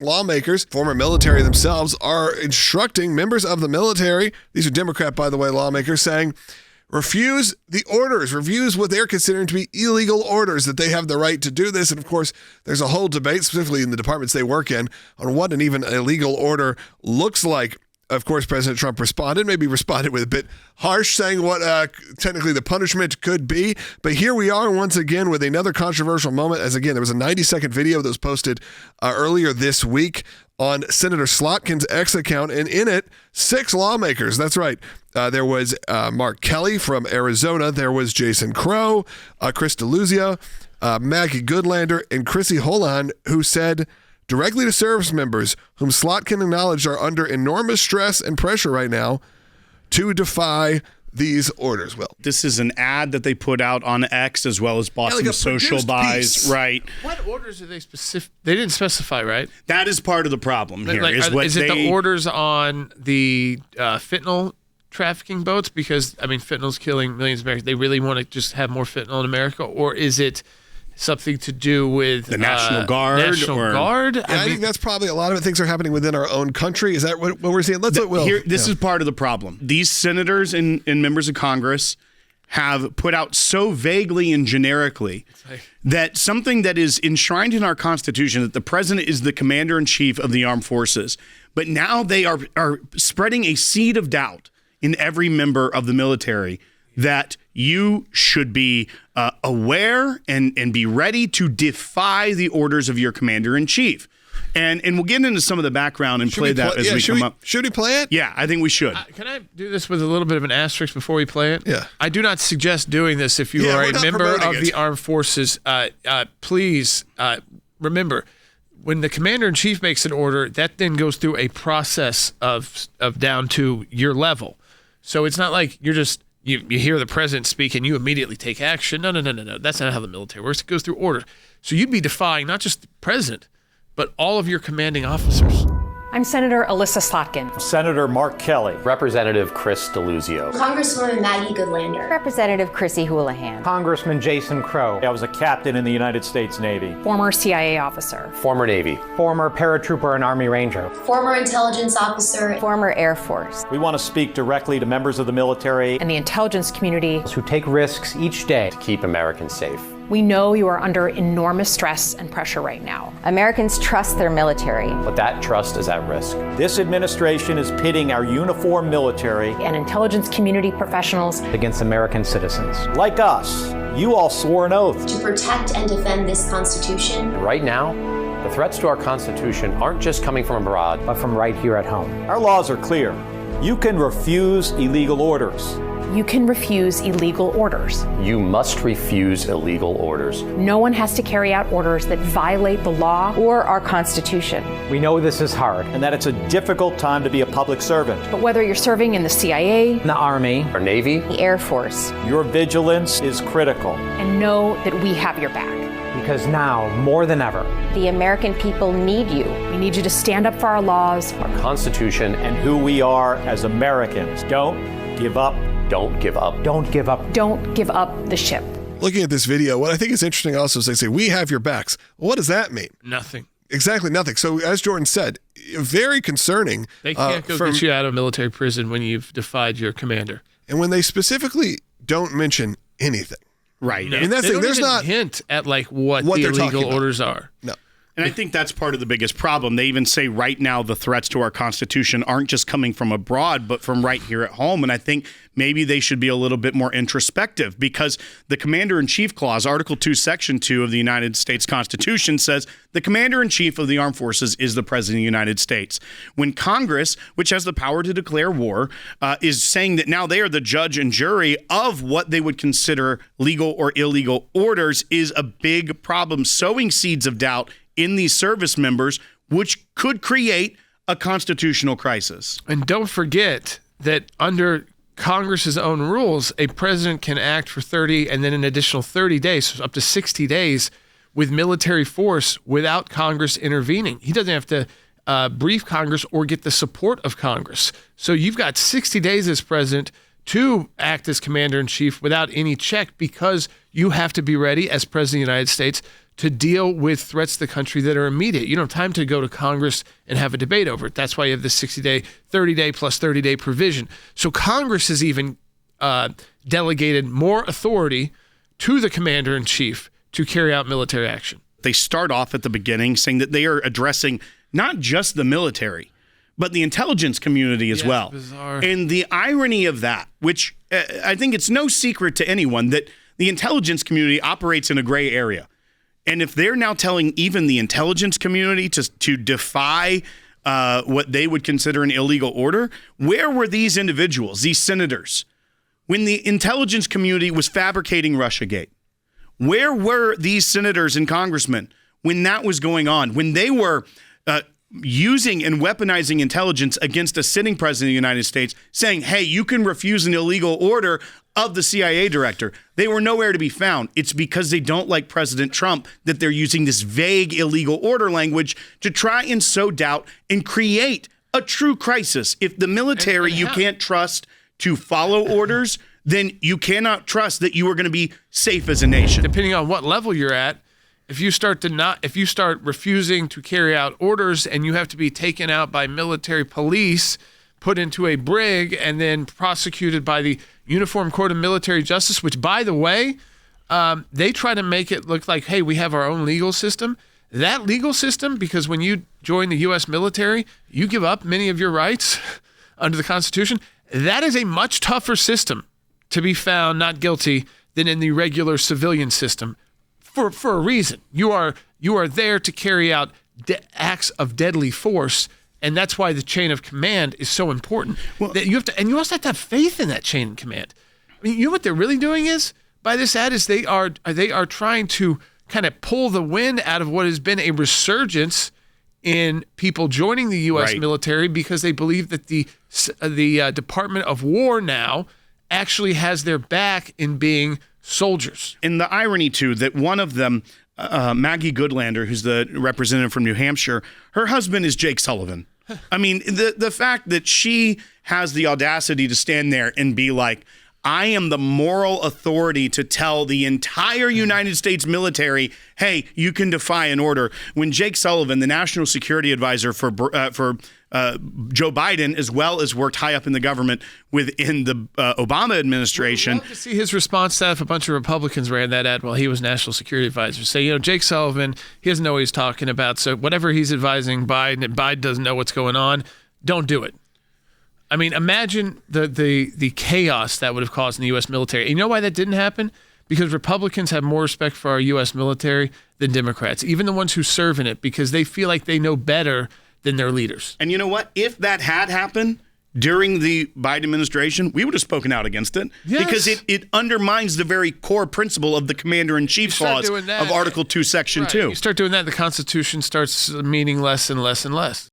Lawmakers, former military themselves, are instructing members of the military, these are Democrat, by the way, lawmakers, saying, refuse the orders, refuse what they're considering to be illegal orders, that they have the right to do this. And of course, there's a whole debate, specifically in the departments they work in, on what an even illegal order looks like. Of course, President Trump maybe responded with a bit harsh, saying what technically the punishment could be. But here we are once again with another controversial moment, as again, there was a 90-second video that was posted earlier this week on Senator Slotkin's X account, and in it, 6 lawmakers. That's right. There was Mark Kelly from Arizona. There was Jason Crow, Chris DeLuzio, Maggie Goodlander, and Chrissy Holon, who said directly to service members whom Slotkin acknowledged are under enormous stress and pressure right now to defy these orders. Well, this is an ad that they put out on X as well as Boston Social Buys. Piece. Right. What orders are they specific? They didn't specify, right? That is part of the problem here. Is it the orders on the fentanyl trafficking boats? Because, I mean, fentanyl's killing millions of Americans. They really want to just have more fentanyl in America? Or is it something to do with the National Guard? Yeah, I think that's probably a lot of things are happening within our own country. Is that what we're seeing? This is part of the problem. These senators and members of Congress have put out so vaguely and generically that something that is enshrined in our Constitution, that the president is the commander-in-chief of the armed forces, but now they are spreading a seed of doubt in every member of the military that you should be aware and be ready to defy the orders of your commander-in-chief. And we'll get into some of the background and play that as we come up. Should we play it? Yeah, I think we should. Can I do this with a little bit of an asterisk before we play it? Yeah. I do not suggest doing this if you are a member of the armed forces. Please remember, when the commander-in-chief makes an order, that then goes through a process of down to your level. So it's not like you're just... You hear the president speak and you immediately take action. No. That's not how the military works. It goes through order. So you'd be defying not just the president, but all of your commanding officers. I'm Senator Elissa Slotkin. Senator Mark Kelly. Representative Chris DeLuzio. Congresswoman Maggie Goodlander. Representative Chrissy Houlihan. Congressman Jason Crow. I was a captain in the United States Navy. Former CIA officer. Former Navy. Former paratrooper and Army Ranger. Former intelligence officer. Former Air Force. We want to speak directly to members of the military and the intelligence community who take risks each day to keep Americans safe. We know you are under enormous stress and pressure right now. Americans trust their military. But that trust is at risk. This administration is pitting our uniformed military and intelligence community professionals against American citizens. Like us, you all swore an oath to protect and defend this Constitution. And right now, the threats to our Constitution aren't just coming from abroad, but from right here at home. Our laws are clear. You can refuse illegal orders. You can refuse illegal orders. You must refuse illegal orders. No one has to carry out orders that violate the law or our Constitution. We know this is hard and that it's a difficult time to be a public servant. But whether you're serving in the CIA, the Army, or Navy, the Air Force, your vigilance is critical. And know that we have your back. Because now, more than ever, the American people need you. We need you to stand up for our laws, our Constitution, and who we are as Americans. Don't give up. Don't give up. Don't give up. Don't give up the ship. Looking at this video, what I think is interesting also is they say, we have your backs. What does that mean? Nothing. Exactly nothing. So as Jordan said, very concerning. They can't get you out of military prison when you've defied your commander. And when they specifically don't mention anything. Right. No, I mean, that's they don't there's even not hint at like what the illegal orders are. No. And I think that's part of the biggest problem. They even say right now the threats to our Constitution aren't just coming from abroad, but from right here at home. And I think maybe they should be a little bit more introspective, because the Commander-in-Chief Clause, Article 2, Section 2 of the United States Constitution says the Commander-in-Chief of the Armed Forces is the President of the United States. When Congress, which has the power to declare war, is saying that now they are the judge and jury of what they would consider legal or illegal orders, is a big problem, sowing seeds of doubt in these service members, which could create a constitutional crisis. And don't forget that under Congress's own rules, a president can act for 30 and then an additional 30 days, so up to 60 days with military force without Congress intervening. He doesn't have to brief Congress or get the support of Congress. So you've got 60 days as president to act as commander-in-chief without any check, because you have to be ready as president of the United States to deal with threats to the country that are immediate. You don't have time to go to Congress and have a debate over it. That's why you have the 60-day, 30-day plus 30-day provision. So Congress has even delegated more authority to the commander-in-chief to carry out military action. They start off at the beginning saying that they are addressing not just the military, but the intelligence community as well. Bizarre. And the irony of that, which I think it's no secret to anyone, that the intelligence community operates in a gray area. And if they're now telling even the intelligence community to defy what they would consider an illegal order, where were these individuals, these senators, when the intelligence community was fabricating Russiagate? Where were these senators and congressmen when that was going on, when they were using and weaponizing intelligence against a sitting president of the United States, saying, hey, you can refuse an illegal order of the CIA director? They were nowhere to be found. It's because they don't like President Trump that they're using this vague illegal order language to try and sow doubt and create a true crisis. If the military you can't trust to follow orders, then you cannot trust that you are going to be safe as a nation. Depending on what level you're at, if you start refusing to carry out orders and you have to be taken out by military police, put into a brig, and then prosecuted by the Uniform Court of Military Justice, which, by the way, they try to make it look like, hey, we have our own legal system. That legal system, because when you join the U.S. military, you give up many of your rights under the Constitution. That is a much tougher system to be found not guilty than in the regular civilian system. For a reason. You are there to carry out acts of deadly force, and that's why the chain of command is so important. Well, that you have to, and you also have to have faith in that chain of command. I mean, you know what they're really doing is by this ad is they are trying to kind of pull the wind out of what has been a resurgence in people joining the U.S. military because they believe that the Department of War now actually has their back in being soldiers. And the irony, too, that one of them, Maggie Goodlander, who's the representative from New Hampshire, her husband is Jake Sullivan. I mean, the fact that she has the audacity to stand there and be like, I am the moral authority to tell the entire United States military, hey, you can defy an order. When Jake Sullivan, the national security advisor for Joe Biden, as well as worked high up in the government within the Obama administration. We'd love to see his response to that if a bunch of Republicans ran that ad while he was national security advisor. Say, Jake Sullivan, he doesn't know what he's talking about, so whatever he's advising Biden, and Biden doesn't know what's going on, don't do it. I mean, imagine the chaos that would have caused in the U.S. military. And you know why that didn't happen? Because Republicans have more respect for our U.S. military than Democrats, even the ones who serve in it, because they feel like they know better than their leaders. And you know what? If that had happened during the Biden administration, we would have spoken out against it. Yes. Because it undermines the very core principle of the Commander-in-Chief clause of Article 2, Section 2. You start doing that, the Constitution starts meaning less and less and less.